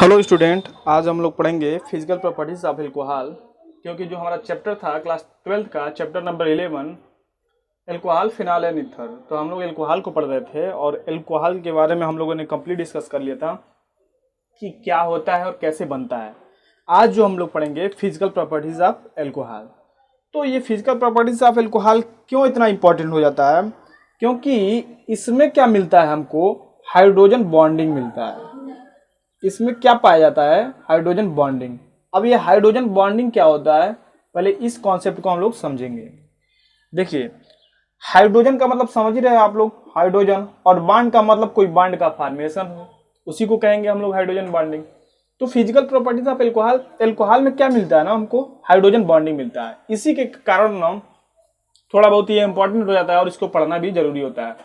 Hello student, आज हम लोग पढ़ेंगे फिजिकल प्रॉपर्टीज ऑफ एल्कोहल। क्योंकि जो हमारा चैप्टर था क्लास 12th का chapter number 11 alcohol, phenol and ether, तो हम लोग एल्कोहल को पढ़ रहे थे और एल्कोहल के बारे में हम लोगों ने कंप्लीट डिस्कस कर लिया था कि क्या होता है और कैसे बनता है। आज जो हम लोग पढ़ेंगे फिजिकल प्रॉपर्टीज ऑफ एल्कोहल। तो ये फिजिकल प्रॉपर्टीज ऑफ एल्कोहल क्यों इतना इंपॉर्टेंट हो जाता है? क्योंकि इसमें क्या मिलता है हमको? हाइड्रोजन बॉन्डिंग मिलता है। इसमें क्या पाया जाता है? Hydrogen bonding. अब ये हाइड्रोजन बॉन्डिंग क्या होता है, पहले इस कॉन्सेप्ट को हम लोग समझेंगे। देखिए, हाइड्रोजन का मतलब समझ ही रहे हैं आप लोग, हाइड्रोजन, और बॉन्ड का मतलब कोई बॉन्ड का फॉर्मेशन हो, उसी को कहेंगे हम लोग हाइड्रोजन बॉन्डिंग। तो physical properties of alcohol, alcohol में क्या मिलता है ना, हमको हाइड्रोजन बॉन्डिंग मिलता है। इसी के कारण ना थोड़ा बहुत ये इंपॉर्टेंट हो जाता है और इसको पढ़ना भी जरूरी होता है।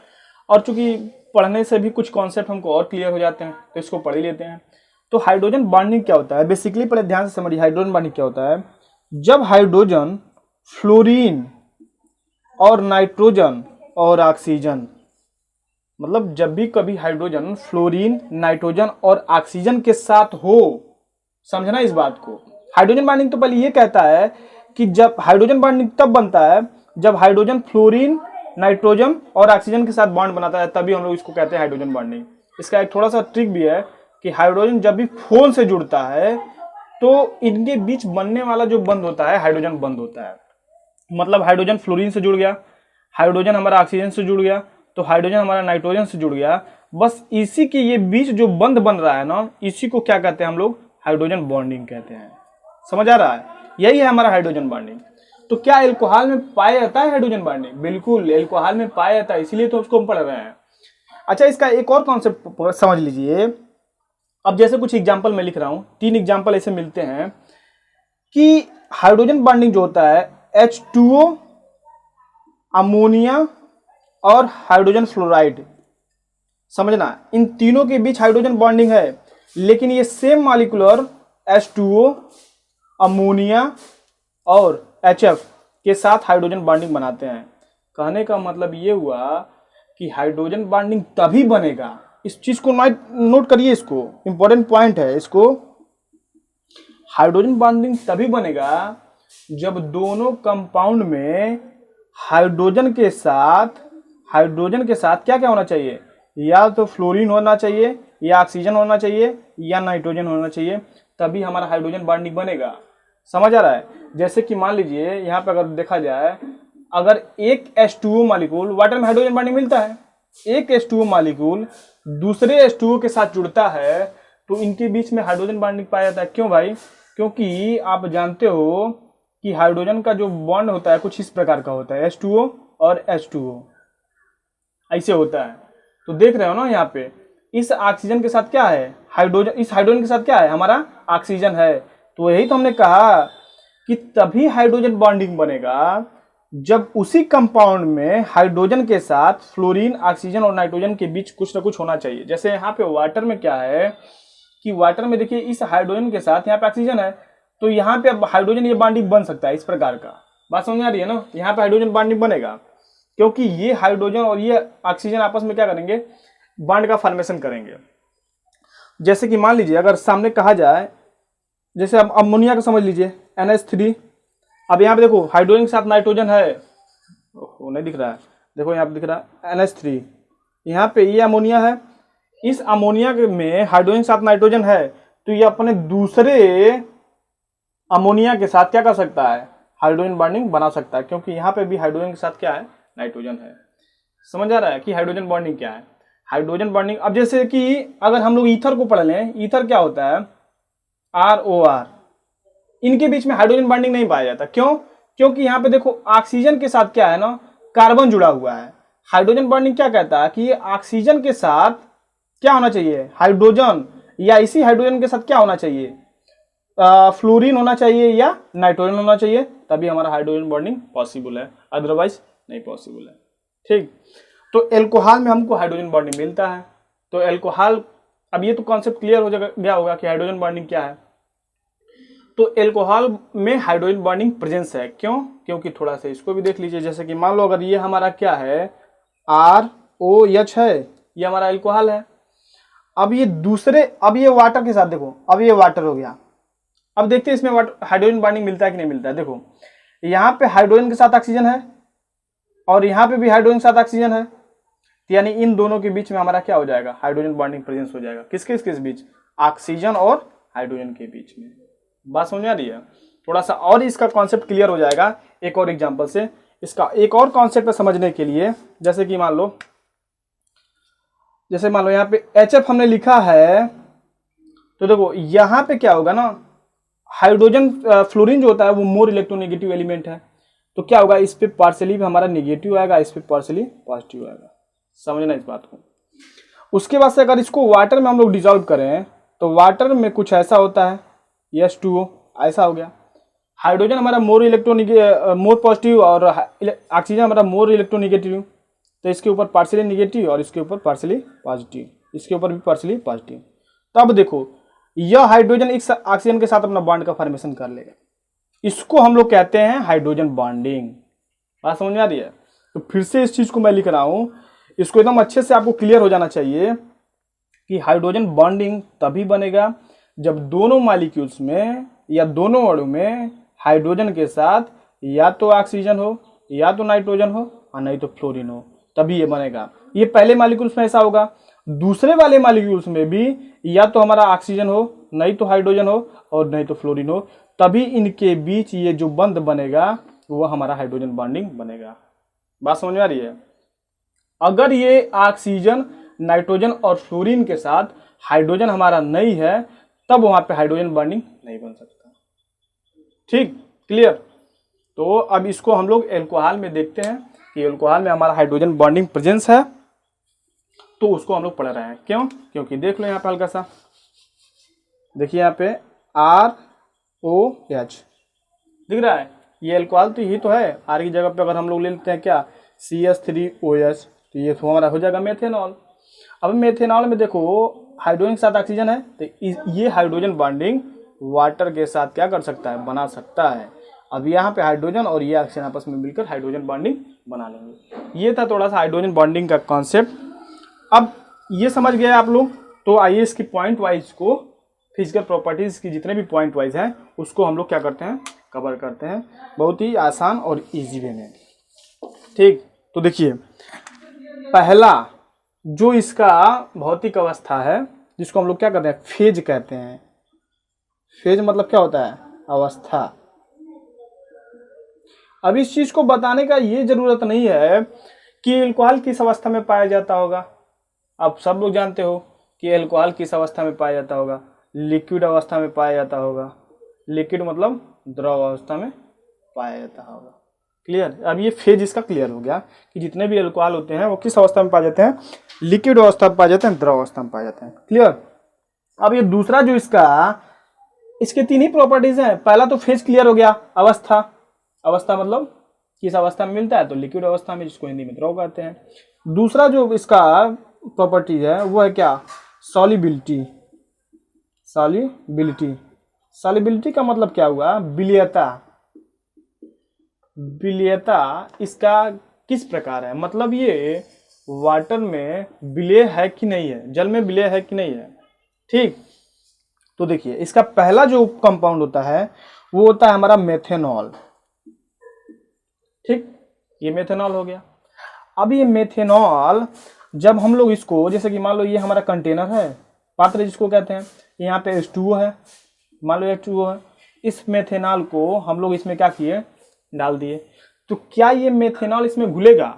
और चूंकि पढ़ने से भी कुछ कॉन्सेप्ट हमको और क्लियर हो जाते हैं तो इसको पढ़ ही लेते हैं। तो हाइड्रोजन बॉन्डिंग क्या होता है? बेसिकली पहले ध्यान से समझिए, हाइड्रोजन बॉन्डिंग क्या होता है। जब हाइड्रोजन, फ्लोरीन और नाइट्रोजन और ऑक्सीजन, मतलब जब भी कभी हाइड्रोजन, फ्लोरीन, नाइट्रोजन और ऑक्सीजन के साथ हो, समझना इस बात को। हाइड्रोजन बॉन्डिंग तो पहले ये कहता है कि जब हाइड्रोजन बॉन्डिंग तब बनता है जब हाइड्रोजन, फ्लोरीन, नाइट्रोजन और ऑक्सीजन के साथ बॉन्ड बनाता है, तभी हम लोग इसको कहते हैं हाइड्रोजन बॉन्डिंग। इसका एक थोड़ा सा ट्रिक भी है कि हाइड्रोजन जब भी फोन से जुड़ता है तो इनके बीच बनने वाला जो बंद होता है, हाइड्रोजन बंद होता है। मतलब हाइड्रोजन फ्लोरीन से जुड़ गया, हाइड्रोजन हमारा ऑक्सीजन से जुड़ गया, तो हाइड्रोजन हमारा नाइट्रोजन से जुड़ गया। बस इसी के ये बीच जो बंद बन रहा है ना, इसी को क्या कहते हैं हम लोग? हाइड्रोजन बॉन्डिंग कहते हैं। समझ आ रहा है? यही है हमारा हाइड्रोजन बॉन्डिंग। तो क्या एल्कोहल में पाया जाता है हाइड्रोजन बॉन्डिंग? बिल्कुल, एल्कोहल में पाया जाता है, इसीलिए तो उसको हम पढ़ रहे हैं। अच्छा, इसका एक और कॉन्सेप्ट समझ लीजिए। अब जैसे कुछ एग्जांपल मैं लिख रहा हूं, 3 एग्जांपल ऐसे मिलते हैं कि हाइड्रोजन बॉन्डिंग जो होता है H2O, अमोनिया और हाइड्रोजन फ्लोराइड, समझना, इन तीनों के बीच हाइड्रोजन बॉन्डिंग है, लेकिन ये सेम मॉलिक्यूलर H2O, अमोनिया और HF के साथ हाइड्रोजन बॉन्डिंग बनाते हैं। कहने का मतलब ये हुआ कि हाइड्रोजन बॉन्डिंग तभी बनेगा, इस चीज को नोट करिए, इसको इंपॉर्टेंट पॉइंट है। इसको हाइड्रोजन बॉन्डिंग तभी बनेगा जब दोनों कंपाउंड में हाइड्रोजन के साथ क्या क्या होना चाहिए? या तो फ्लोरीन होना चाहिए, या ऑक्सीजन होना चाहिए, या नाइट्रोजन होना चाहिए, तभी हमारा हाइड्रोजन बॉन्डिंग बनेगा। समझ आ रहा है? जैसे कि मान लीजिए यहाँ पे अगर देखा जाए, अगर एक H2O मॉलिक्यूल, वाटर में हाइड्रोजन बॉन्डिंग मिलता है, एक H2O मॉलिक्यूल दूसरे H2O के साथ जुड़ता है तो इनके बीच में हाइड्रोजन बॉन्डिंग पाया जाता है। क्यों भाई? क्योंकि आप जानते हो कि हाइड्रोजन का जो बॉन्ड होता है कुछ इस प्रकार का होता है, H2O और H2O ऐसे होता है। तो देख रहे हो ना यहाँ पे, इस ऑक्सीजन के साथ क्या है? हाइड्रोजन, इस हाइड्रोजन के साथ क्या है? हमारा ऑक्सीजन है। तो यही तो हमने कहा कि तभी हाइड्रोजन बॉन्डिंग बनेगा जब उसी कंपाउंड में हाइड्रोजन के साथ फ्लोरीन, ऑक्सीजन और नाइट्रोजन के बीच कुछ ना कुछ होना चाहिए। जैसे यहाँ पे वाटर में क्या है कि वाटर में देखिए, इस हाइड्रोजन के साथ यहाँ पे ऑक्सीजन है, तो यहाँ पे अब हाइड्रोजन ये बॉन्डिंग बन सकता है, इस प्रकार का। बात समझ आ रही है ना? यहाँ पे हाइड्रोजन बॉन्डिंग बनेगा क्योंकि ये हाइड्रोजन और ये ऑक्सीजन आपस में क्या करेंगे? बॉन्ड का फॉर्मेशन करेंगे। जैसे कि मान लीजिए अगर सामने कहा जाए, जैसे अब अमोनिया का समझ लीजिए, NH3। अब यहाँ पे देखो हाइड्रोजन के साथ नाइट्रोजन है, वो नहीं दिख रहा है, देखो यहाँ पे दिख रहा है NH3। यहाँ पे ये अमोनिया है, इस अमोनिया में हाइड्रोजन के साथ नाइट्रोजन है, तो ये अपने दूसरे अमोनिया के साथ क्या कर सकता है? हाइड्रोजन बॉन्डिंग बना सकता है, क्योंकि यहाँ पे भी हाइड्रोजन के साथ क्या है? नाइट्रोजन है। समझ आ रहा है कि हाइड्रोजन बॉन्डिंग क्या है? हाइड्रोजन बॉन्डिंग, अब जैसे कि अगर हम लोग ईथर को पढ़ लें, ईथर क्या होता है? ROR। इनके बीच में हाइड्रोजन बॉन्डिंग नहीं पाया जाता। क्यों? क्योंकि यहाँ पे देखो ऑक्सीजन के साथ क्या है ना, कार्बन जुड़ा हुआ है। हाइड्रोजन बॉन्डिंग क्या कहता है कि ऑक्सीजन के साथ क्या होना चाहिए? हाइड्रोजन, या इसी हाइड्रोजन के साथ क्या होना चाहिए? फ्लोरीन होना चाहिए या नाइट्रोजन होना चाहिए, तभी हमारा हाइड्रोजन बॉन्डिंग पॉसिबल है, अदरवाइज नहीं पॉसिबल है। ठीक, तो एल्कोहल में हमको हाइड्रोजन बॉन्डिंग मिलता है। तो एल्कोहल, अब ये तो कॉन्सेप्ट क्लियर हो गया होगा कि हाइड्रोजन बॉन्डिंग क्या है। तो एल्कोहल में हाइड्रोजन बॉन्डिंग प्रेजेंस है। क्यों? क्योंकि थोड़ा सा इसको भी देख लीजिए। जैसे कि मान लो अगर ये हमारा क्या है, ROH है, ये हमारा एल्कोहल है, अब ये वाटर के साथ देखो, अब ये वाटर हो गया। अब देखते हैं इसमें हाइड्रोजन बॉन्डिंग मिलता है कि नहीं मिलता है। देखो यहाँ पे हाइड्रोजन के साथ ऑक्सीजन है और यहाँ पे भी हाइड्रोजन के साथ ऑक्सीजन है, यानी इन दोनों के बीच में हमारा क्या हो जाएगा, हाइड्रोजन बॉन्डिंग प्रेजेंस हो जाएगा। किस बीच, ऑक्सीजन और हाइड्रोजन के बीच में। बात समझ आ रही है? थोड़ा सा और इसका कॉन्सेप्ट क्लियर हो जाएगा एक और एग्जांपल से। इसका एक और कॉन्सेप्ट समझने के लिए, जैसे कि मान लो यहाँ पे HF हमने लिखा है, तो देखो यहाँ पे क्या होगा ना, हाइड्रोजन फ्लोरीन जो होता है वो मोर इलेक्ट्रोनेगेटिव एलिमेंट है, तो क्या होगा, इस पे पार्शियली भी हमारा नेगेटिव आएगा, इस पे पार्शियली पॉजिटिव आएगा। समझना इस बात को। उसके बाद से अगर इसको वाटर में हम लोग डिजॉल्व करें तो वाटर में कुछ ऐसा होता है, H2O ऐसा हो गया। हाइड्रोजन हमारा मोर पॉजिटिव और ऑक्सीजन हमारा मोर इलेक्ट्रोनेगेटिव, तो इसके ऊपर पार्शियली नेगेटिव और इसके ऊपर पार्शियली पॉजिटिव, इसके ऊपर भी पार्शियली पॉजिटिव। तब देखो यह हाइड्रोजन इस ऑक्सीजन के साथ अपना बॉन्ड का फॉर्मेशन कर लेगा, इसको हम लोग कहते हैं हाइड्रोजन बॉन्डिंग। बात समझ में आ रही है? तो फिर से इस चीज को मैं लिख रहा हूं, इसको एकदम अच्छे से आपको क्लियर हो जाना चाहिए कि हाइड्रोजन बॉन्डिंग तभी बनेगा जब दोनों मॉलिक्यूल्स में या दोनों अणु में हाइड्रोजन के साथ या तो ऑक्सीजन हो या तो नाइट्रोजन हो और नहीं तो फ्लोरीन हो, तभी ये बनेगा। ये पहले मॉलिक्यूल्स में ऐसा होगा, दूसरे वाले मॉलिक्यूल्स में भी या तो हमारा ऑक्सीजन हो, नहीं तो हाइड्रोजन हो और नहीं तो फ्लोरीन हो, तभी इनके बीच ये जो बंध बनेगा वो हमारा हाइड्रोजन बॉन्डिंग बनेगा। बात समझ में आ रही है? अगर ये ऑक्सीजन, नाइट्रोजन और फ्लोरीन के साथ हाइड्रोजन हमारा नहीं है, तब वहां पे हाइड्रोजन बॉन्डिंग नहीं बन सकता। ठीक, क्लियर? तो अब इसको हम लोग एल्कोहल में देखते हैं कि एल्कोहल में हमारा हाइड्रोजन बॉन्डिंग प्रेजेंस है, तो उसको हम लोग पढ़ रहे हैं। क्यों? क्योंकि देख लो यहाँ पे हल्का सा, देखिए यहाँ पे ROH दिख रहा है, ये एल्कोहल तो यही तो है। R की जगह पे अगर हम लोग ले लेते हैं क्या, CH3OH, तो ये तो हमारा हो जाएगा मेथेनॉल। अब मेथेनॉल में देखो हाइड्रोजन के साथ ऑक्सीजन है, तो ये हाइड्रोजन बॉन्डिंग वाटर के साथ क्या कर सकता है, बना सकता है। अब यहाँ पे हाइड्रोजन और ये ऑक्सीजन आपस में मिलकर हाइड्रोजन बॉन्डिंग बना लेंगे। ये था थोड़ा सा हाइड्रोजन बॉन्डिंग का कॉन्सेप्ट। अब ये समझ गए आप लोग, तो आइए इसकी पॉइंट वाइज को, फिजिकल प्रॉपर्टीज की जितने भी पॉइंट वाइज हैं उसको हम लोग क्या करते हैं, कवर करते हैं बहुत ही आसान और इजी वे में। ठीक, तो देखिए पहला जो इसका भौतिक अवस्था है, जिसको हम लोग क्या करते हैं, फेज कहते हैं। फेज मतलब क्या होता है, अवस्था। अब इस चीज को बताने का ये जरूरत नहीं है कि एल्कोहल किस अवस्था में पाया जाता होगा। अब सब लोग जानते हो कि एल्कोहल किस अवस्था में पाया जाता होगा, लिक्विड अवस्था में पाया जाता होगा। लिक्विड मतलब द्रव अवस्था में पाया जाता होगा। क्लियर? अब ये फेज इसका क्लियर हो गया कि जितने भी एल्कोहल होते हैं वो किस अवस्था में पाए जाते हैं, लिक्विड अवस्था में पाए जाते हैं, द्रव अवस्था में पाए जाते हैं। क्लियर? अब ये दूसरा जो इसके तीन ही प्रॉपर्टीज हैं। पहला तो फेज क्लियर हो गया, अवस्था। अवस्था मतलब किस अवस्था में मिलता है, तो लिक्विड अवस्था में, जिसको हिंदी में द्रव कहते हैं। दूसरा जो इसका प्रॉपर्टी है वो है क्या, सॉल्युबिलिटी। सॉल्युबिलिटी का मतलब क्या हुआ, विलेयता। विलेयता इसका किस प्रकार है, मतलब ये वाटर में विलेय है कि नहीं है, जल में विलेय है कि नहीं है। ठीक, तो देखिए इसका पहला जो कंपाउंड होता है वो होता है हमारा मेथेनॉल। ठीक, ये मेथेनॉल हो गया। अब ये मेथेनॉल जब हम लोग इसको, जैसे कि मान लो ये हमारा कंटेनर है, पात्र जिसको कहते हैं, यहाँ पे H2O है, मान लो H2O है, इस मेथेनॉल को हम लोग इसमें क्या किए, डाल दिए। तो क्या ये मेथेनॉल इसमें घुलेगा?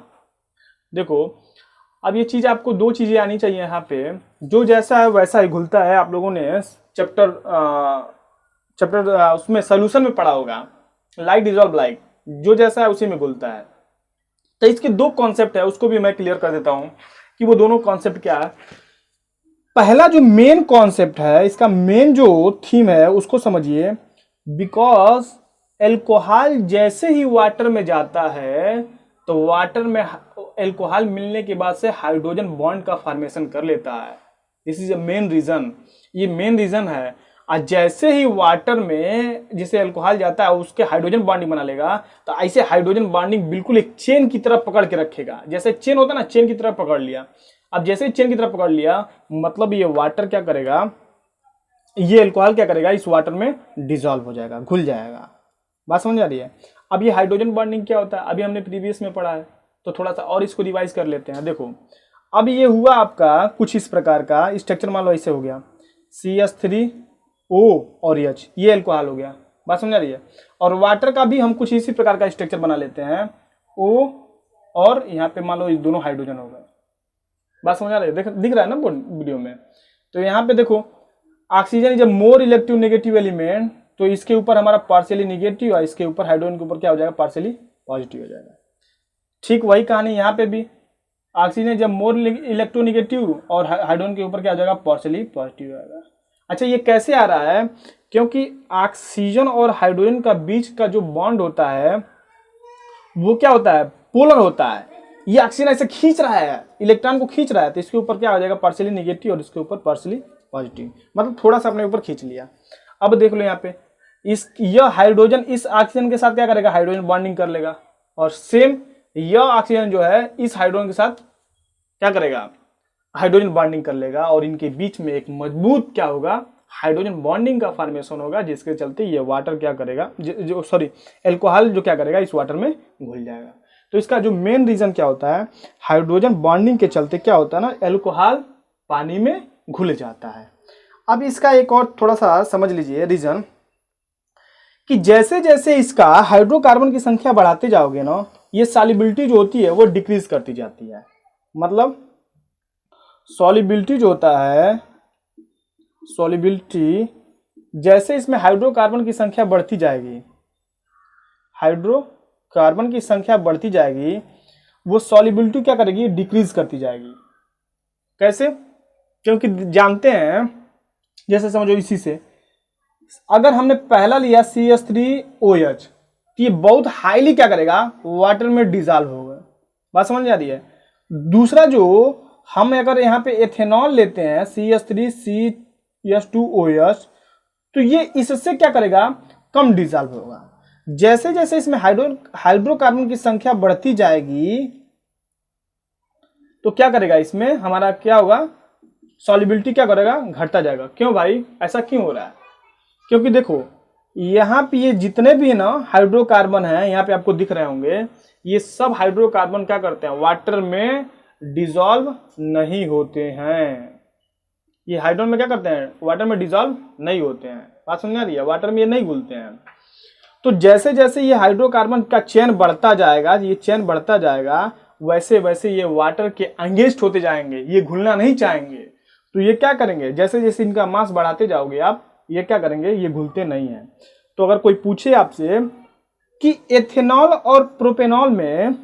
देखो अब ये चीज आपको दो चीजें आनी चाहिए यहाँ पे, जो जैसा है वैसा ही घुलता है। आप लोगों ने चैप्टर उसमें सोल्यूशन में पढ़ा होगा, लाइक डिजॉल्व लाइक, जो जैसा है उसी में घुलता है। तो इसके दो कॉन्सेप्ट है, उसको भी मैं क्लियर कर देता हूं कि वो दोनों कॉन्सेप्ट क्या है। पहला जो मेन कॉन्सेप्ट है, इसका मेन जो थीम है उसको समझिए। बिकॉज एल्कोहल जैसे ही वाटर में जाता है तो वाटर में एल्कोहल मिलने के बाद से हाइड्रोजन बॉन्ड का फॉर्मेशन कर लेता है। This is a main reason, ये मेन रीजन है। और जैसे ही वाटर में जैसे एल्कोहल जाता है उसके हाइड्रोजन बॉन्डिंग बना लेगा, तो ऐसे हाइड्रोजन बॉन्डिंग बिल्कुल एक चेन की तरह पकड़ के रखेगा। जैसे चेन होता है ना, चेन की तरह पकड़ लिया। अब जैसे ही चेन की तरफ पकड़ लिया, मतलब ये वाटर क्या करेगा, ये अल्कोहल क्या करेगा, इस वाटर में डिसॉल्व हो जाएगा, घुल जाएगा। बात समझ आ रही है। अब ये हाइड्रोजन बॉन्डिंग क्या होता है, अभी हमने प्रीवियस में पढ़ा है, तो थोड़ा सा और इसको रिवाइज कर लेते हैं। देखो अब ये हुआ आपका कुछ इस प्रकार का स्ट्रक्चर, मान लो ऐसे हो गया CH3O और H, ये अल्कोहल हो गया। बात समझ आ रही है। और वाटर का भी हम कुछ इसी प्रकार का स्ट्रक्चर बना लेते हैं, O और यहाँ पे मान लो ये दोनों हाइड्रोजन हो गए। बात समझ आ रही है, दिख रहा है ना वीडियो में। तो यहाँ पे देखो ऑक्सीजन जब मोर इलेक्ट्रो नेगेटिव एलिमेंट, तो इसके ऊपर हमारा पार्शियली नेगेटिव और इसके ऊपर हाइड्रोजन के ऊपर क्या हो जाएगा, पार्शियली पॉजिटिव हो जाएगा। ठीक वही कहानी यहाँ पे भी, ऑक्सीजन जब मोर इलेक्ट्रोनेगेटिव और हाइड्रोजन के ऊपर क्या हो जाएगा, पार्शियली पॉजिटिव आएगा। अच्छा ये कैसे आ रहा है, क्योंकि ऑक्सीजन और हाइड्रोजन का बीच का जो बॉन्ड होता है वो क्या होता है, पोलर होता है। ये ऑक्सीजन ऐसे खींच रहा है, इलेक्ट्रॉन को खींच रहा है, तो इसके ऊपर क्या हो जाएगा, पार्शियली नेगेटिव और इसके ऊपर पार्शियली पॉजिटिव, मतलब थोड़ा सा अपने ऊपर खींच लिया। अब देख लो यहाँ पे यह हाइड्रोजन इस ऑक्सीजन के साथ क्या करेगा, हाइड्रोजन बॉन्डिंग कर लेगा, और सेम यह ऑक्सीजन जो है इस हाइड्रोजन के साथ क्या करेगा, हाइड्रोजन बॉन्डिंग कर लेगा, और इनके बीच में एक मजबूत क्या होगा, हाइड्रोजन बॉन्डिंग का फॉर्मेशन होगा, जिसके चलते ये वाटर क्या करेगा, जो सॉरी अल्कोहल जो क्या करेगा, इस वाटर में घुल जाएगा। तो इसका जो मेन रीजन क्या होता है, हाइड्रोजन बॉन्डिंग के चलते क्या होता है ना, अल्कोहल पानी में घुल जाता है। अब इसका एक और थोड़ा सा समझ लीजिए रीजन, कि जैसे जैसे इसका हाइड्रोकार्बन की संख्या बढ़ाते जाओगे ना, ये सॉल्युबिलिटी जो होती है वो डिक्रीज करती जाती है। मतलब सॉल्युबिलिटी जो होता है, सॉल्युबिलिटी जैसे इसमें हाइड्रोकार्बन की संख्या बढ़ती जाएगी, हाइड्रोकार्बन की संख्या बढ़ती जाएगी, वो सॉल्युबिलिटी क्या करेगी, डिक्रीज करती जाएगी। कैसे, क्योंकि जानते हैं, जैसे समझो इसी से, अगर हमने पहला लिया CH3OH, तो ये बहुत हाईली क्या करेगा, वाटर में डिसॉल्व होगा। बात समझ आ रही है। दूसरा जो हम अगर यहाँ पे एथेनॉल लेते हैं CH3CH2OH, तो ये इससे क्या करेगा, कम डिसॉल्व होगा। जैसे जैसे इसमें हाइड्रोकार्बन की संख्या बढ़ती जाएगी, तो क्या करेगा, इसमें हमारा क्या होगा, सॉल्युबिलिटी क्या करेगा, घटता जाएगा। क्यों भाई, ऐसा क्यों हो रहा है, क्योंकि देखो यहाँ पे ये जितने भी ना हाइड्रोकार्बन हैं, यहाँ पे आपको दिख रहे होंगे, ये सब हाइड्रोकार्बन क्या करते हैं, वाटर में डिसॉल्व नहीं होते हैं। ये हाइड्रोजन में क्या करते हैं, वाटर में डिसॉल्व नहीं होते हैं। बात समझ आ रही है, वाटर में ये नहीं घुलते हैं। तो जैसे जैसे ये हाइड्रोकार्बन का चेन बढ़ता जाएगा, ये चेन बढ़ता जाएगा, वैसे वैसे ये वाटर के अगेंस्ट होते जाएंगे, ये घुलना नहीं चाहेंगे। तो ये क्या करेंगे, जैसे जैसे इनका मास बढ़ाते जाओगे आप, ये क्या करेंगे, ये घुलते नहीं है। तो अगर कोई पूछे आपसे कि एथेनॉल और प्रोपेनॉल में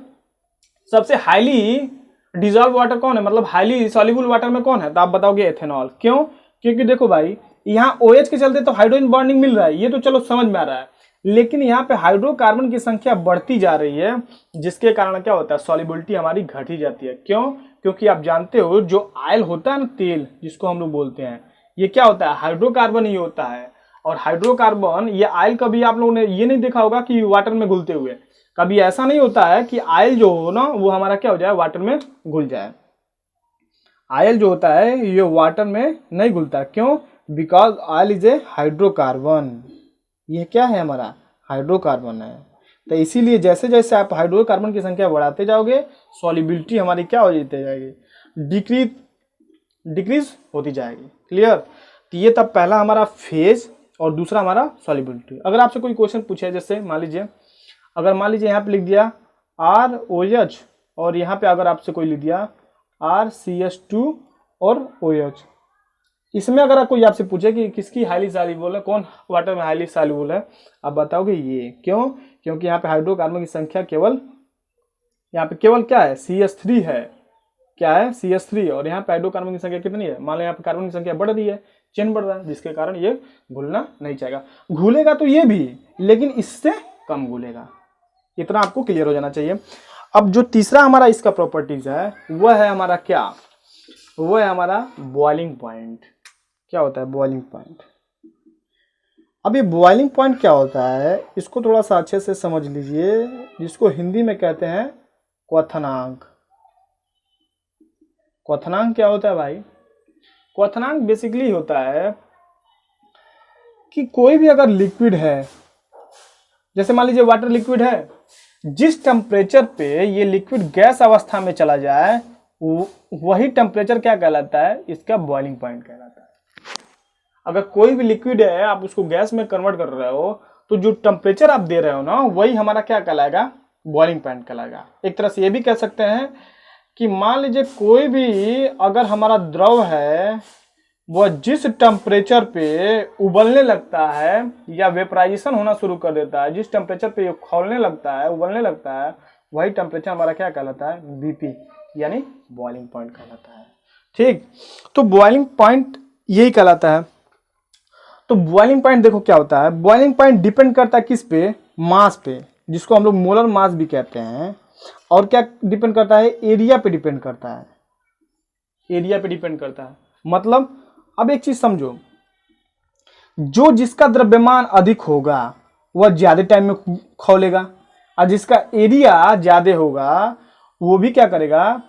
सबसे हाईली डिसॉल्व वाटर कौन है, मतलब हाईली सॉल्युबल वाटर में कौन है, तो आप बताओगे एथेनॉल। क्यों, क्योंकि देखो भाई यहाँ OH के चलते तो हाइड्रोजन बॉन्डिंग मिल रहा है, ये तो चलो समझ में आ रहा है, लेकिन यहाँ पे हाइड्रोकार्बन की संख्या बढ़ती जा रही है, जिसके कारण क्या होता है, सॉल्युबिलिटी हमारी घटी जाती है। क्यों, क्योंकि आप जानते हो जो ऑयल होता है ना, तेल जिसको हम लोग बोलते हैं, ये क्या होता है, हाइड्रोकार्बन ही होता है। और हाइड्रोकार्बन, ये ऑयल कभी आप लोगों ने ये नहीं देखा होगा कि वाटर में घुलते हुए, कभी ऐसा नहीं होता है कि ऑयल जो हो ना वो हमारा क्या हो जाए, वाटर में घुल जाए। ऑयल जो होता है ये वाटर में नहीं घुलता। क्यों, because oil is a hydrocarbon, ये क्या है, हमारा हाइड्रोकार्बन है। तो इसीलिए जैसे जैसे आप हाइड्रोकार्बन की संख्या बढ़ाते जाओगे, सॉल्युबिलिटी हमारी क्या हो जाती जाएगी, डिक्रीज होती जाएगी। क्लियर। तो ये तब पहला हमारा फेज और दूसरा हमारा सॉल्युबिलिटी। अगर आपसे कोई क्वेश्चन पूछे, जैसे मान लीजिए यहाँ पे लिख दिया ROH, और यहाँ पे अगर आपसे कोई लिख दिया RCH2 और OH, इसमें अगर कोई आपसे पूछे कि किसकी हाईली सॉल्युबल है, कौन वाटर में हाईली सॉल्युबल है, आप बताओगे ये। क्यों, क्योंकि यहाँ पे हाइड्रोकार्बन की संख्या केवल क्या है, CH3 है, क्या है, CH3, और यहाँ पे हाइड्रोकार्बन की संख्या कितनी है, मान लो यहाँ पे कार्बन की संख्या बढ़ रही है, चेन बढ़ रहा है, जिसके कारण ये घुलना नहीं चाहेगा। घुलेगा तो ये भी, लेकिन इससे कम घुलेगा। इतना आपको क्लियर हो जाना चाहिए। अब जो तीसरा हमारा इसका प्रॉपर्टीज है वह है हमारा क्या, वो है हमारा बॉइलिंग पॉइंट। क्या होता है बॉइलिंग पॉइंट। अब ये बॉइलिंग पॉइंट क्या होता है, इसको थोड़ा सा अच्छे से समझ लीजिए, जिसको हिंदी में कहते हैं क्वथनांक। क्वथनांक क्या होता है भाई? क्वथनांक बेसिकली होता है कि कोई भी अगर लिक्विड है, जैसे मान लीजिए वाटर लिक्विड है, जिस टेम्परेचर पे ये लिक्विड गैस अवस्था में चला जाए वही टेम्परेचर क्या कहलाता है? इसका बॉइलिंग पॉइंट कहलाता है। अगर कोई भी लिक्विड है आप उसको गैस में कन्वर्ट कर रहे हो तो जो टेम्परेचर आप दे रहे हो ना वही हमारा क्या कहलाएगा? बॉइलिंग पॉइंट कहलाएगा। एक तरह से ये भी कह सकते हैं कि मान लीजिए कोई भी अगर हमारा द्रव है वह जिस टेम्परेचर पे उबलने लगता है या वेपराइजेशन होना शुरू कर देता है, जिस टेम्परेचर पे ये खौलने लगता है, उबलने लगता है, वही टेम्परेचर हमारा क्या कहलाता है? बीपी, यानी बॉइलिंग पॉइंट कहलाता है। ठीक, तो बॉइलिंग पॉइंट यही कहलाता है। तो बॉइलिंग पॉइंट देखो क्या होता है, बॉइलिंग पॉइंट डिपेंड करता है किस पे? मास पे, जिसको हम लोग मोलर मास भी कहते हैं। और क्या डिपेंड करता है? एरिया पे डिपेंड करता है। एरिया पे डिपेंड करता है मतलब अब एक चीज समझो, जो जिसका द्रव्यमान अधिक होगा वह ज्यादा टाइम में खौलेगा, और जिसका एरिया ज्यादा होगा वो भी क्या करेगा?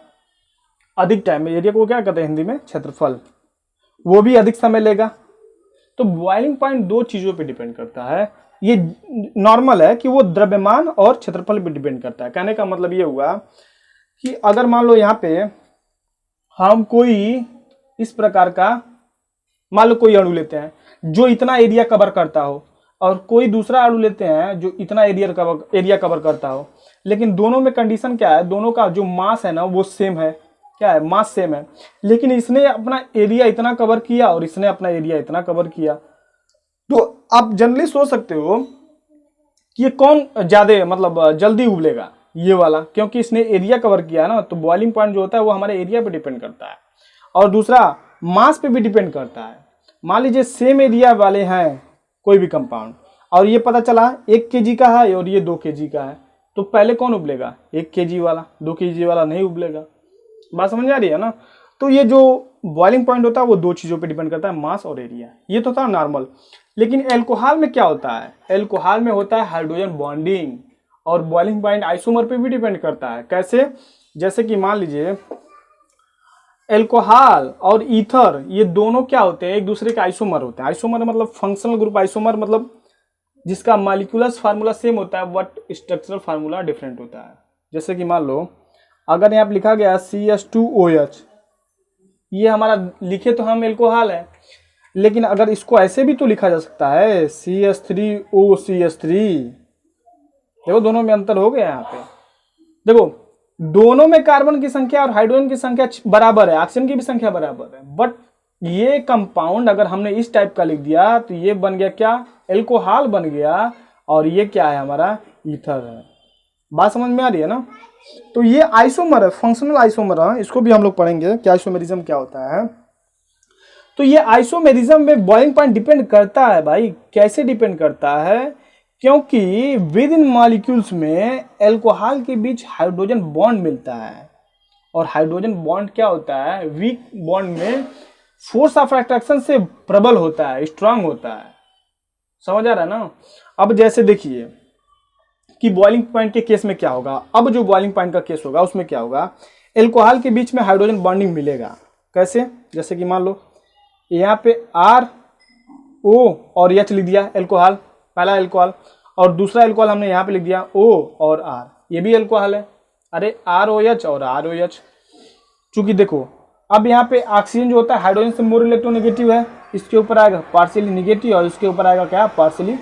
अधिक टाइम में। एरिया को क्या कहते हैं हिंदी में? क्षेत्रफल। वो भी अधिक समय लेगा। तो बॉइलिंग पॉइंट दो चीजों पे डिपेंड करता है। ये नॉर्मल है कि वो द्रव्यमान और क्षेत्रफल पे डिपेंड करता है। कहने का मतलब ये हुआ कि अगर मान लो यहाँ पे हम कोई इस प्रकार का मान लो कोई अणु लेते हैं जो इतना एरिया कवर करता हो, और कोई दूसरा अणु लेते हैं जो इतना एरिया कवर करता हो, लेकिन दोनों में कंडीशन क्या है? दोनों का जो मास है ना वो सेम है। क्या है? मास सेम है, लेकिन इसने अपना एरिया इतना कवर किया और इसने अपना एरिया इतना कवर किया। तो आप जनरली सोच सकते हो कि ये कौन ज्यादा मतलब जल्दी उबलेगा? ये वाला, क्योंकि इसने एरिया कवर किया ना। तो बॉइलिंग पॉइंट जो होता है वो हमारे एरिया पे डिपेंड करता है, और दूसरा मास पे भी डिपेंड करता है। मान लीजिए सेम एरिया वाले हैं कोई भी कंपाउंड, और ये पता चला 1 kg का है और ये 2 kg का है, तो पहले कौन उबलेगा? 1 kg वाला। 2 kg वाला नहीं उबलेगा। बात समझ आ रही है ना? तो ये जो बॉइलिंग पॉइंट होता है वो दो चीजों पे डिपेंड करता है, मास और एरिया। ये तो था नॉर्मल। लेकिन एल्कोहल में क्या होता है? एल्कोहल में होता है हाइड्रोजन बॉन्डिंग, और बॉइलिंग पॉइंट आइसोमर पे भी डिपेंड करता है। कैसे? जैसे कि मान लीजिए एल्कोहल और ईथर, ये दोनों क्या होते हैं? एक दूसरे के आइसोमर होते हैं। आइसोमर मतलब फंक्शनल ग्रुप आइसोमर, मतलब जिसका मॉलिक्यूलस फार्मूला सेम होता है बट स्ट्रक्चरल फार्मूला डिफरेंट होता है। जैसे कि मान लो अगर यहाँ पे लिखा गया CH2OH, ये हमारा लिखे तो हम एल्कोहल है, लेकिन अगर इसको ऐसे भी तो लिखा जा सकता है CH3OCH3। देखो दोनों में अंतर हो गया। यहाँ पे देखो दोनों में कार्बन की संख्या और हाइड्रोजन की संख्या बराबर है, ऑक्सीजन की भी संख्या बराबर है, बट ये कंपाउंड अगर हमने इस टाइप का लिख दिया तो ये बन गया क्या? एल्कोहल बन गया, और ये क्या है? हमारा ईथर है। बात समझ में आ रही है ना? तो ये आइसोमर है, फंक्शनल आइसोमर है। इसको भी हम लोग पढ़ेंगे कि आइसोमेरिज्म क्या होता है। तो ये आइसोमेरिज्म में बॉइलिंग पॉइंट डिपेंड करता है भाई। कैसे डिपेंड करता है? क्योंकि विद इन मॉलिक्यूल्स में एल्कोहल के बीच हाइड्रोजन बॉन्ड मिलता है, और हाइड्रोजन बॉन्ड क्या होता है? वीक बॉन्ड में फोर्स ऑफ अट्रैक्शन से प्रबल होता है, स्ट्रांग होता है। समझ आ रहा है ना? अब जैसे देखिए कि बॉइलिंग पॉइंट के केस में क्या होगा। अब जो बॉइलिंग पॉइंट का केस होगा उसमें क्या होगा? एल्कोहल के बीच में हाइड्रोजन बॉन्डिंग मिलेगा। कैसे? जैसे कि मान लो यहाँ पे RO और H लिख दिया, एल्कोहल, पहला एल्कोहल, और दूसरा एल्कोहल हमने यहाँ पे लिख दिया O और R, ये भी एल्कोहल है। अरे ROH और ROH। चूंकि देखो अब यहाँ पे ऑक्सीजन जो होता है हाइड्रोजन से मोर इलेक्ट्रोनेगेटिव है, इसके ऊपर आएगा पार्शियली निगेटिव, और इसके ऊपर आएगा क्या? पार्शियली।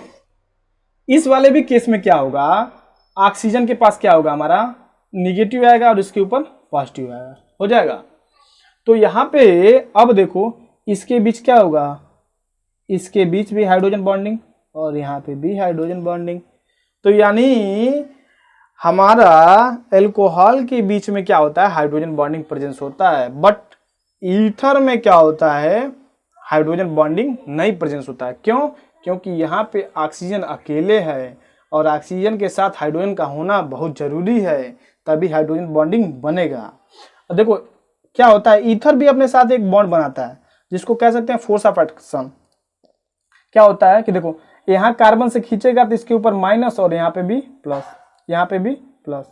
इस वाले भी केस में क्या होगा? ऑक्सीजन के पास क्या होगा? हमारा निगेटिव आएगा और इसके ऊपर पॉजिटिव आएगा, हो जाएगा। तो यहाँ पे अब देखो इसके बीच क्या होगा? इसके बीच भी हाइड्रोजन बॉन्डिंग, और यहाँ पे भी हाइड्रोजन बॉन्डिंग। तो यानी हमारा एल्कोहल के बीच में क्या होता है? हाइड्रोजन बॉन्डिंग प्रेजेंस होता है, बट ईथर में क्या होता है? हाइड्रोजन बॉन्डिंग नहीं प्रेजेंस होता है। क्यों? क्योंकि यहाँ पे ऑक्सीजन अकेले है, और ऑक्सीजन के साथ हाइड्रोजन का होना बहुत जरूरी है, तभी हाइड्रोजन बॉन्डिंग बनेगा। देखो क्या होता है, ईथर भी अपने साथ एक बॉन्ड बनाता है जिसको कह सकते हैं फोर्स ऑफ अट्रैक्शन। क्या होता है कि देखो यहाँ कार्बन से खींचेगा तो इसके ऊपर माइनस, और यहाँ पे भी प्लस, यहाँ पे भी प्लस।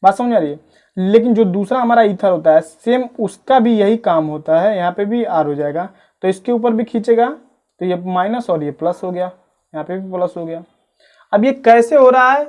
बात समझ आ रही है? लेकिन जो दूसरा हमारा ईथर होता है सेम उसका भी यही काम होता है, यहाँ पे भी R हो जाएगा, तो इसके ऊपर भी खींचेगा तो ये माइनस और ये प्लस हो गया, यहाँ पे भी प्लस हो गया। अब ये कैसे हो रहा है,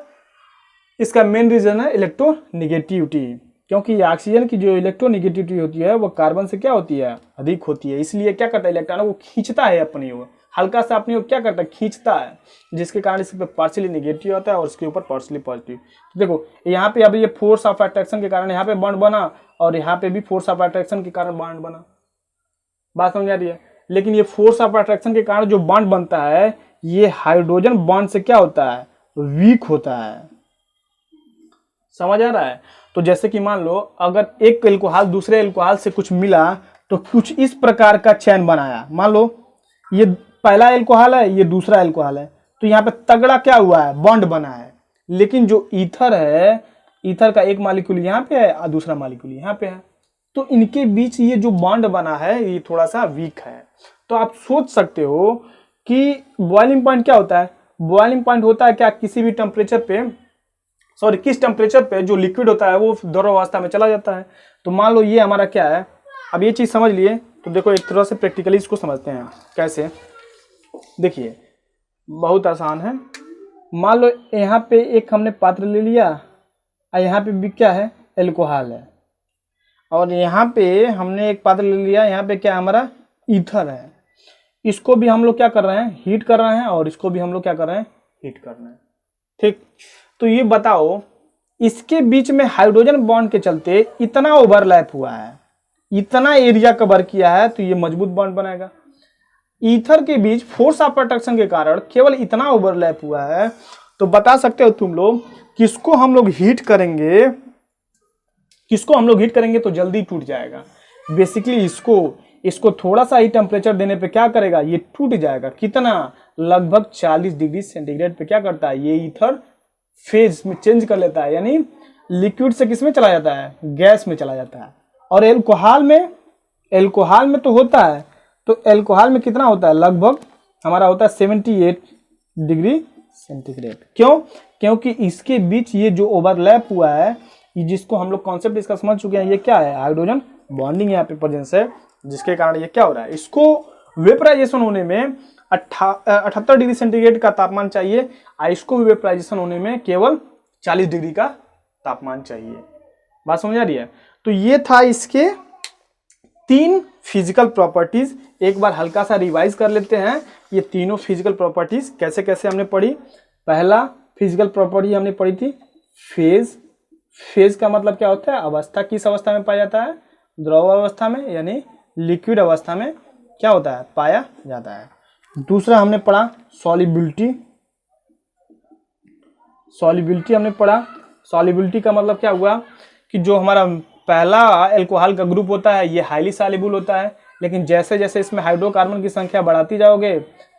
इसका मेन रीजन है इलेक्ट्रोनिगेटिविटी, क्योंकि ऑक्सीजन की जो इलेक्ट्रोनिगेटिविटी होती है वो कार्बन से क्या होती है, अधिक होती है, इसलिए क्या करता है इलेक्ट्रॉनों को खींचता है अपनी ओर, हल्का सा अपनी ओर क्या करता है खींचता है, जिसके कारण इस पे पार्शियली नेगेटिव होता है और उसके ऊपर पार्शियली पॉजिटिव। तो देखो यहाँ पे अब ये फोर्स ऑफ अट्रैक्शन के कारण यहाँ पे बॉन्ड बना और यहाँ पे भी फोर्स ऑफ अट्रैक्शन के कारण बॉन्ड बना, बात समझ आ रही है। लेकिन ये फोर्स ऑफ अट्रैक्शन के कारण जो बॉन्ड बनता है ये हाइड्रोजन बॉन्ड से क्या होता है, वीक होता है, समझ आ रहा है। तो जैसे कि मान लो अगर एक एल्कोहल दूसरे एल्कोहल से कुछ मिला तो कुछ इस प्रकार का चैन बनाया, मान लो ये पहला एल्कोहल है ये दूसरा एल्कोहल है, तो यहाँ पे तगड़ा क्या हुआ है, बॉन्ड बना है। लेकिन जो ईथर है, ईथर का एक मॉलिक्यूल यहाँ पे है और दूसरा मॉलिक्यूल यहाँ पे है, तो इनके बीच ये जो बॉन्ड बना है ये थोड़ा सा वीक है। तो आप सोच सकते हो कि बॉइलिंग पॉइंट क्या होता है, बॉइलिंग पॉइंट होता है क्या, किसी भी टेम्परेचर पे किस टेम्परेचर पे जो लिक्विड होता है वो द्रवावस्था में चला जाता है। तो मान लो ये हमारा क्या है, अब ये चीज समझ लिए तो देखो एक तरह से प्रैक्टिकली इसको समझते हैं कैसे। देखिए बहुत आसान है, मान लो यहाँ पे एक हमने पात्र ले लिया और यहाँ पे भी क्या है, एल्कोहल है, और यहाँ पे हमने एक पात्र ले लिया, यहाँ पे क्या हमारा ईथर है, इसको भी हम लोग क्या कर रहे हैं, हीट कर रहे हैं, और इसको भी हम लोग क्या कर रहे हैं, हीट कर रहे हैं, ठीक। तो ये बताओ इसके बीच में हाइड्रोजन बॉन्ड के चलते इतना ओवरलैप हुआ है, इतना एरिया कवर किया है, तो ये मजबूत बॉन्ड बनाएगा। ईथर के बीच फोर्स ऑफ अट्रैक्शन के कारण केवल इतना ओवरलैप हुआ है, तो बता सकते हो तुम लोग किसको हम लोग हीट करेंगे, किसको हम लोग हीट करेंगे तो जल्दी टूट जाएगा। बेसिकली इसको थोड़ा सा ही टेम्परेचर देने पे क्या करेगा, ये टूट जाएगा। कितना, लगभग 40 डिग्री सेंटीग्रेड पे क्या करता है, ये ईथर फेज में चेंज कर लेता है, यानी लिक्विड से किस में चला जाता है, गैस में चला जाता है। और एल्कोहल में तो होता है, तो एल्कोहल में कितना होता है, लगभग हमारा होता है 78 डिग्री सेंटीग्रेड। क्यों, क्योंकि इसके बीच ये जो ओवरलैप हुआ है, ये जिसको हम लोग कॉन्सेप्ट इसका समझ चुके हैं, ये क्या है, हाइड्रोजन बॉन्डिंग यहाँ पे प्रेजेंस है, जिसके कारण ये क्या हो रहा है, इसको वेपराइजेशन होने में 78 डिग्री सेंटीग्रेड का तापमान चाहिए, और इसको वेपराइजेशन होने में केवल 40 डिग्री का तापमान चाहिए। बात समझ आ रही है। तो ये था इसके 3 फिजिकल प्रॉपर्टीज। एक बार हल्का सा रिवाइज कर लेते हैं, ये तीनों फिजिकल प्रॉपर्टीज कैसे कैसे हमने पढ़ी। पहला फिजिकल प्रॉपर्टी हमने पढ़ी थी फेज। फेज का मतलब क्या होता है, अवस्था। किस अवस्था में पाया जाता है, द्रव अवस्था में, यानी लिक्विड अवस्था में क्या होता है, पाया जाता है। दूसरा हमने पढ़ा सॉल्युबिलिटी। सॉल्युबिलिटी हमने पढ़ा। सॉल्युबिलिटी का मतलब क्या हुआ कि जो हमारा पहला एल्कोहल का ग्रुप होता है ये हाईली सॉल्युबल होता है, लेकिन जैसे जैसे इसमें हाइड्रोकार्बन की संख्या बढ़ाती जाओगे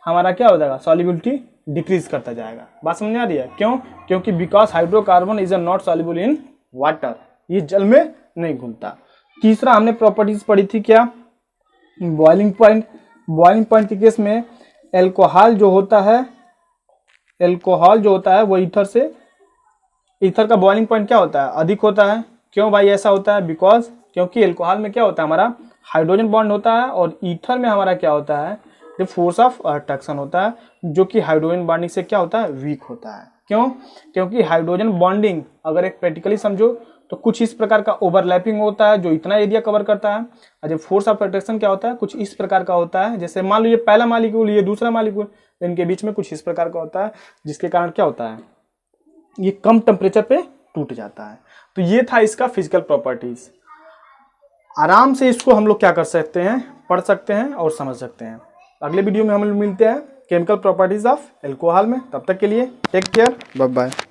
हमारा क्या हो जाएगा, सॉल्युबिलिटी डिक्रीज करता जाएगा। बात समझ आ रही है। क्यों, क्योंकि because hydrocarbon is not soluble in water, ये जल में नहीं घुलता। तीसरा हमने प्रॉपर्टीज पढ़ी थी क्या, बॉइलिंग पॉइंट। बॉइलिंग पॉइंट के केस में एल्कोहल जो होता है वो ईथर का बॉइलिंग पॉइंट क्या होता है, अधिक होता है। क्यों भाई ऐसा होता है, बिकॉज क्योंकि एल्कोहल में क्या होता है, हमारा हाइड्रोजन बॉन्ड होता है, और ईथर में हमारा क्या होता है, ये फोर्स ऑफ अट्रैक्शन होता है, जो कि हाइड्रोजन बॉन्डिंग से क्या होता है, वीक होता है। क्यों, क्योंकि हाइड्रोजन बॉन्डिंग अगर एक प्रैक्टिकली समझो तो कुछ इस प्रकार का ओवरलैपिंग होता है जो इतना एरिया कवर करता है, और जब फोर्स ऑफ अट्रैक्शन क्या होता है, कुछ इस प्रकार का होता है। जैसे मान लो ये पहला मॉलिक्यूल, ये दूसरा मॉलिक्यूल, इनके बीच में कुछ इस प्रकार का होता है, जिसके कारण क्या होता है, ये कम टेम्परेचर पे टूट जाता है। तो ये था इसका फिजिकल प्रॉपर्टीज। आराम से इसको हम लोग क्या कर सकते हैं, पढ़ सकते हैं और समझ सकते हैं। अगले वीडियो में हम लोग मिलते हैं केमिकल प्रॉपर्टीज ऑफ एल्कोहल में। तब तक के लिए टेक केयर, बाय बाय।